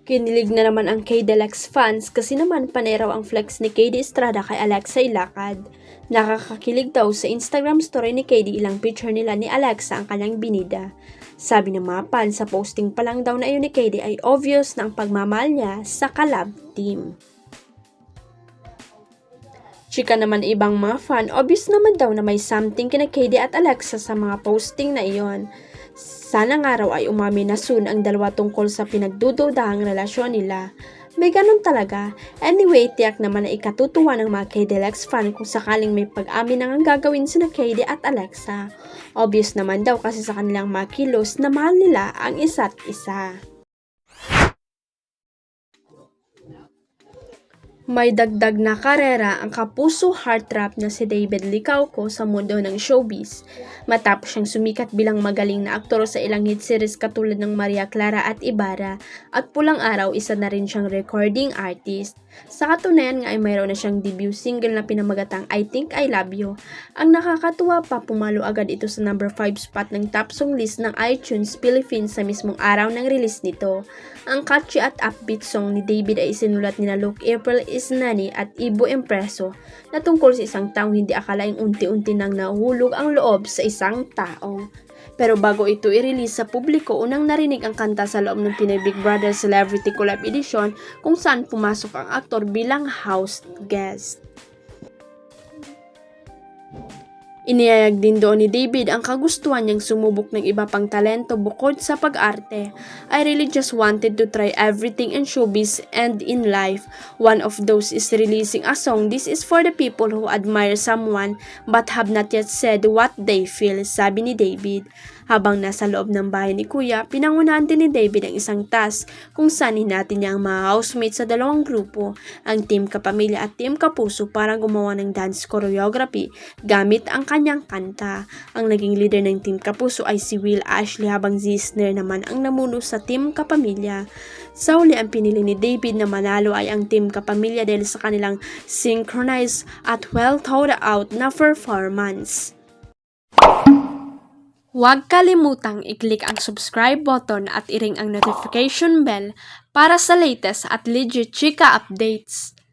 Kinilig na naman ang K-Deluxe fans kasi naman panay raw ang flex ni KD Estrada kay Alexa Ilacad. Nakakakilig daw sa Instagram story ni KD ilang picture nila ni Alexa ang kanyang binida. Sabi ng mga fans sa posting pa lang daw na iyon ni KD ay obvious na ang pagmamahal niya sa collab team. Chika naman ibang mga fan, obvious naman daw na may something kina KD at Alexa sa mga posting na iyon. Sana nga raw ay umamin na soon ang dalawa tungkol sa pinagdududahang relasyon nila. May ganun talaga. Anyway, tiyak naman na ikatutuwa ng mga K-Deluxe fan kung sakaling may pag-amin na ang gagawin sina KD at Alexa. Obvious naman daw kasi sa kanilang mga kilos na mahal nila ang isa't isa. May dagdag na karera ang kapuso heartthrob na si David Licauco sa mundo ng showbiz. Matapos siyang sumikat bilang magaling na aktor sa ilang hit series katulad ng Maria Clara at Ibarra at Pulang Araw, isa na rin siyang recording artist. Sa katunayan nga ay mayroon na siyang debut single na pinamagatang I Think I Love You. Ang nakakatuwa pa, pumalo agad ito sa number 5 spot ng top song list ng iTunes Philippines sa mismong araw ng release nito. Ang catchy at upbeat song ni David ay isinulat nina Luke April Isnani at Ibo Impreso na tungkol sa isang taong hindi akalaing unti-unti nang nahuhulog ang loob sa isang tao. Pero bago ito i-release sa publiko, unang narinig ang kanta sa loob ng Pinoy Big Brother Celebrity Collab Edition kung saan pumasok ang aktor bilang house guest. Iniyayag din doon ni David ang kagustuhan niyang sumubok ng iba pang talento bukod sa pag-arte. I really just wanted to try everything in showbiz and in life. One of those is releasing a song. This is for the people who admire someone but have not yet said what they feel, sabi ni David. Habang nasa loob ng bahay ni Kuya, pinangunahan din ni David ang isang task kung saan hinati niya ang mga housemates sa dalawang grupo, ang Team Kapamilya at Team Kapuso, para gumawa ng dance choreography gamit ang kanyang kanta. Ang naging leader ng Team Kapuso ay si Will Ashley habang Zisner naman ang namuno sa Team Kapamilya. Sa huli, ang pinili ni David na manalo ay ang Team Kapamilya dahil sa kanilang synchronized at well thought out na performance. Huwag kalimutang i-click ang subscribe button at i-ring ang notification bell para sa latest at legit chika updates.